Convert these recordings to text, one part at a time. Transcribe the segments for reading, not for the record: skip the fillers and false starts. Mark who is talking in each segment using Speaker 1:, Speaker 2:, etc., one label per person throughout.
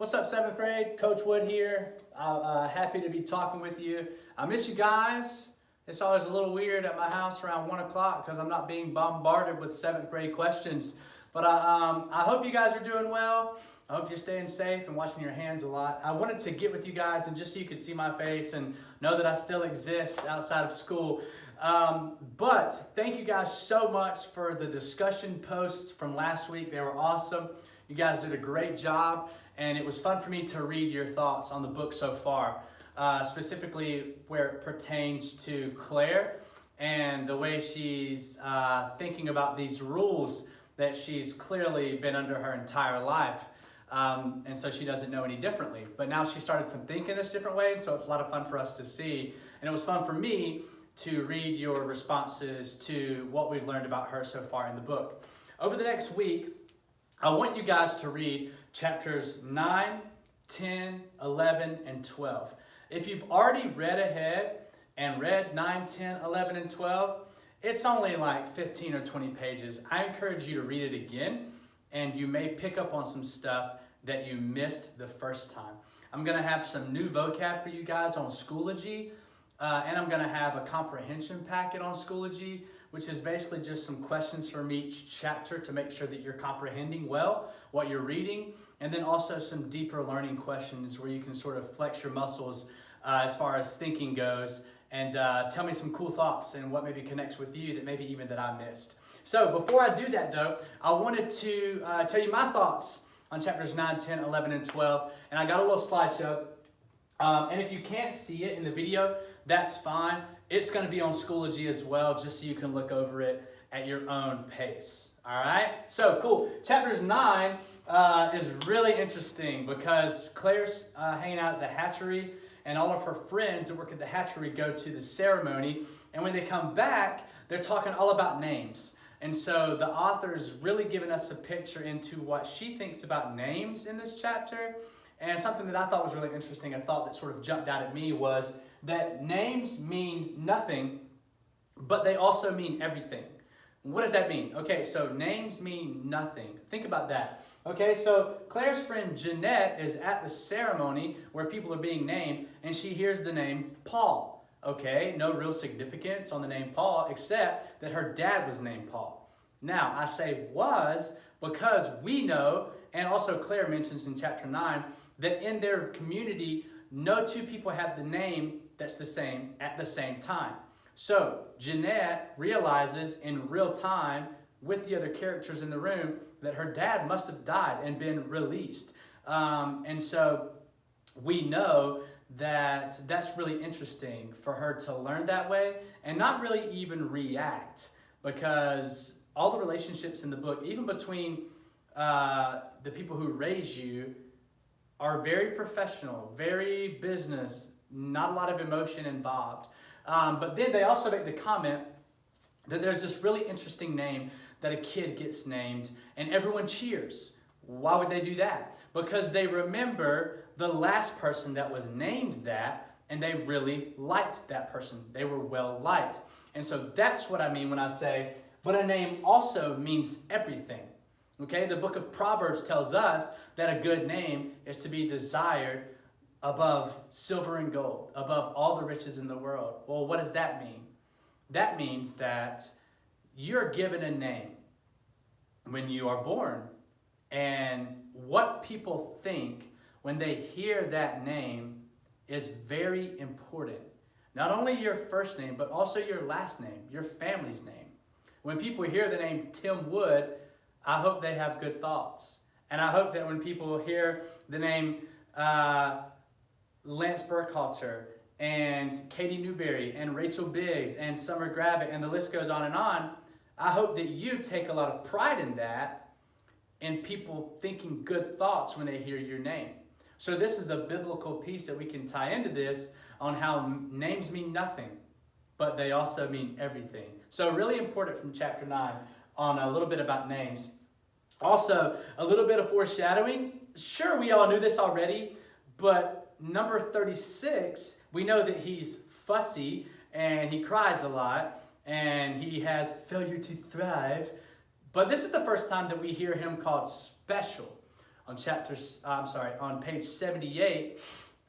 Speaker 1: What's up, 7th grade? Coach Wood here. Happy to be talking with you. I miss you guys. It's always a little weird at my house around 1 o'clock because I'm not being bombarded with 7th grade questions. But I hope you guys are doing well. I hope you're staying safe and washing your hands a lot. I wanted to get with you guys and just so you could see my face and know that I still exist outside of school. But thank you guys so much for the discussion posts from last week. They were awesome. You guys did a great job, and it was fun for me to read your thoughts on the book so far, specifically where it pertains to Claire and the way she's thinking about these rules that she's clearly been under her entire life. And so she doesn't know any differently. But now she started to think in this different way, so it's a lot of fun for us to see. And it was fun for me to read your responses to what we've learned about her so far in the book. Over the next week, I want you guys to read chapters 9, 10, 11, and 12. If you've already read ahead and read 9, 10, 11, and 12, it's only like 15 or 20 pages. I encourage you to read it again, and you may pick up on some stuff that you missed the first time. I'm going to have some new vocab for you guys on Schoology, and I'm going to have a comprehension packet on Schoology, which is basically just some questions from each chapter to make sure that you're comprehending well what you're reading, and then also some deeper learning questions where you can sort of flex your muscles as far as thinking goes, and tell me some cool thoughts and what maybe connects with you that maybe even that I missed. So before I do that though, I wanted to tell you my thoughts on chapters 9, 10, 11, and 12, and I got a little slideshow. And if you can't see it in the video, that's fine. It's going to be on Schoology as well, just so you can look over it at your own pace. All right? So, cool. Chapters 9 is really interesting because Claire's hanging out at the hatchery, and all of her friends that work at the hatchery go to the ceremony. And when they come back, they're talking all about names. And so the author's really giving us a picture into what she thinks about names in this chapter. And something that I thought was really interesting, a thought that sort of jumped out at me, was that names mean nothing, but they also mean everything. What does that mean? Okay, so names mean nothing. Think about that. Okay, so Claire's friend Jeanette is at the ceremony where people are being named, and she hears the name Paul. Okay, no real significance on the name Paul, except that her dad was named Paul. Now, I say was because we know, and also Claire mentions in chapter 9, that in their community, no two people have the name that's the same at the same time. So Jeanette realizes in real time with the other characters in the room that her dad must have died and been released. And so we know that that's really interesting for her to learn that way and not really even react, because all the relationships in the book, even between the people who raise you, are very professional, very business, not a lot of emotion involved. But then they also make the comment that there's this really interesting name that a kid gets named and everyone cheers. Why would they do that? Because they remember the last person that was named that, and they really liked that person. They were well liked. And so that's what I mean when I say, but a name also means everything. Okay, the book of Proverbs tells us that a good name is to be desired above silver and gold, above all the riches in the world. Well, what does that mean? That means that you're given a name when you are born. And what people think when they hear that name is very important. Not only your first name, but also your last name, your family's name. When people hear the name Tim Wood, I hope they have good thoughts. And I hope that when people hear the name Lance Burkhalter and Katie Newberry and Rachel Biggs and Summer Gravitt, and the list goes on, I hope that you take a lot of pride in that and people thinking good thoughts when they hear your name. So this is a biblical piece that we can tie into this on how names mean nothing, but they also mean everything. So really important from chapter 9 on a little bit about names. Also, a little bit of foreshadowing. Sure, we all knew this already, but number 36, we know that he's fussy and he cries a lot and he has failure to thrive. But this is the first time that we hear him called special On page 78,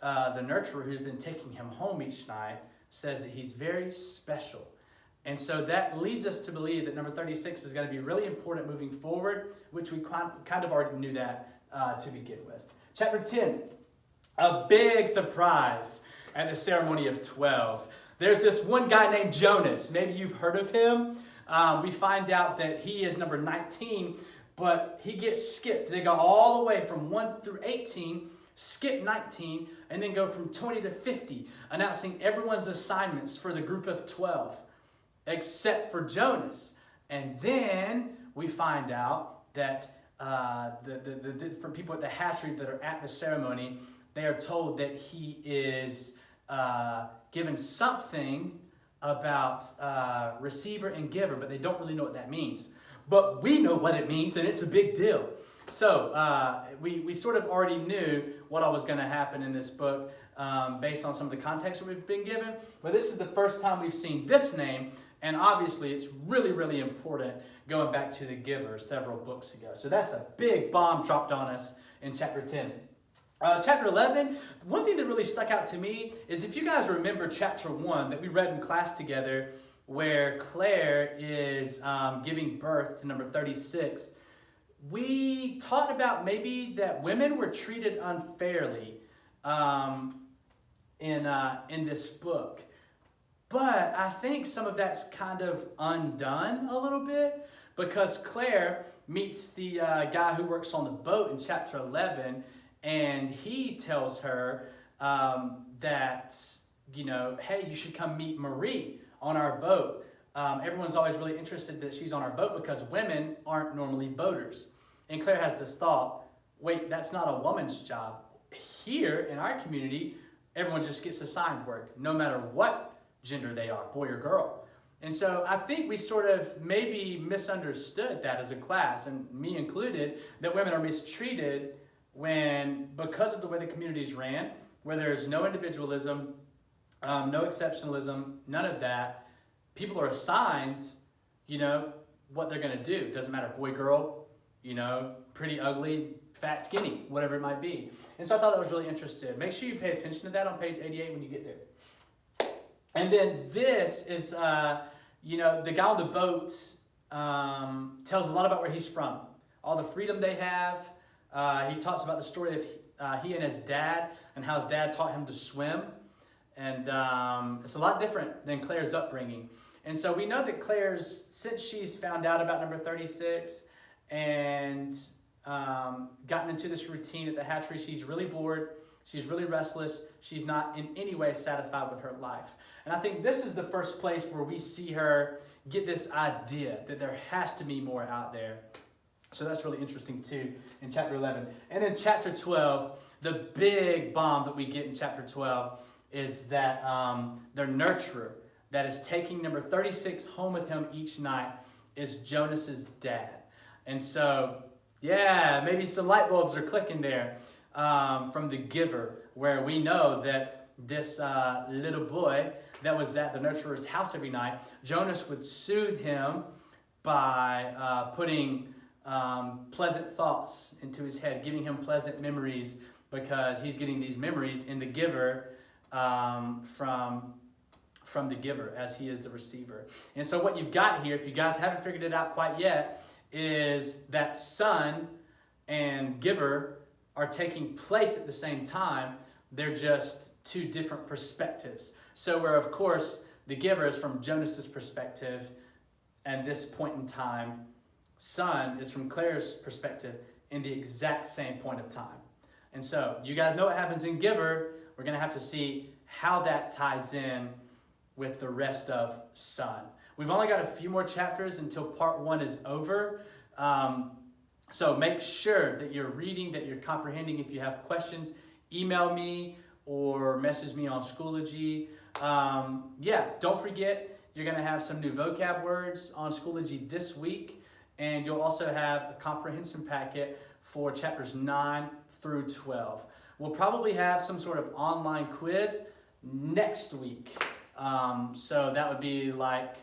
Speaker 1: the nurturer who's been taking him home each night says that he's very special. And so that leads us to believe that number 36 is going to be really important moving forward, which we kind of already knew that to begin with. Chapter 10, a big surprise at the ceremony of 12. There's this one guy named Jonas. Maybe you've heard of him. We find out that he is number 19, but he gets skipped. They go all the way from 1 through 18, skip 19, and then go from 20 to 50, announcing everyone's assignments for the group of 12, except for Jonas. And then we find out that the different people at the hatchery that are at the ceremony, they are told that he is given something about receiver and giver, but they don't really know what that means. But we know what it means, and it's a big deal. So we sort of already knew what all was going to happen in this book based on some of the context that we've been given. But this is the first time we've seen this name, and obviously it's really, really important going back to the giver several books ago. So that's a big bomb dropped on us in chapter 10. Chapter 11, one thing that really stuck out to me is if you guys remember chapter 1 that we read in class together where Claire is giving birth to number 36, we talked about maybe that women were treated unfairly in this book. But I think some of that's kind of undone a little bit because Claire meets the guy who works on the boat in chapter 11, and he tells her that, hey, you should come meet Marie on our boat. Everyone's always really interested that she's on our boat because women aren't normally boaters. And Claire has this thought, wait, that's not a woman's job. Here in our community, everyone just gets assigned work, no matter what gender they are, boy or girl. And so I think we sort of maybe misunderstood that as a class, and me included, that women are mistreated when, because of the way the communities ran, where there's no individualism, no exceptionalism, none of that, people are assigned, what they're going to do. Doesn't matter, boy, girl, pretty, ugly, fat, skinny, whatever it might be. And so I thought that was really interesting. Make sure you pay attention to that on page 88 when you get there. And then this is, the guy on the boat tells a lot about where he's from, all the freedom they have. He talks about the story of he and his dad and how his dad taught him to swim. And it's a lot different than Claire's upbringing. And so we know that Claire's, since she's found out about number 36 and gotten into this routine at the hatchery, she's really bored. She's really restless. She's not in any way satisfied with her life. And I think this is the first place where we see her get this idea that there has to be more out there. So that's really interesting too in chapter 11. And in chapter 12, the big bomb that we get in chapter 12 is that their nurturer that is taking number 36 home with him each night is Jonas's dad. And so, yeah, maybe some light bulbs are clicking there from the giver, where we know that this little boy that was at the nurturer's house every night, Jonas would soothe him by putting pleasant thoughts into his head, giving him pleasant memories, because he's getting these memories in the giver from the giver, as he is the receiver. And so what you've got here, if you guys haven't figured it out quite yet, is that son and giver are taking place at the same time. They're just two different perspectives. So where, of course, the giver is from Jonas's perspective, and this point in time, son is from Claire's perspective in the exact same point of time. And so you guys know what happens in giver. We're going to have to see how that ties in with the rest of son. We've only got a few more chapters until part 1 is over. So make sure that you're reading, that you're comprehending. If you have questions, email me or message me on Schoology. Don't forget, you're going to have some new vocab words on Schoology this week. And you'll also have a comprehension packet for chapters 9 through 12. We'll probably have some sort of online quiz next week. So that would be like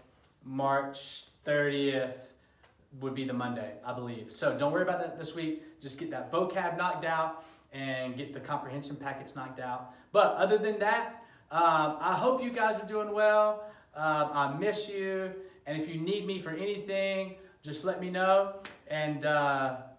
Speaker 1: March 30th would be the Monday, I believe. So don't worry about that this week. Just get that vocab knocked out and get the comprehension packets knocked out. But other than that, I hope you guys are doing well. I miss you. And if you need me for anything, just let me know. And holla.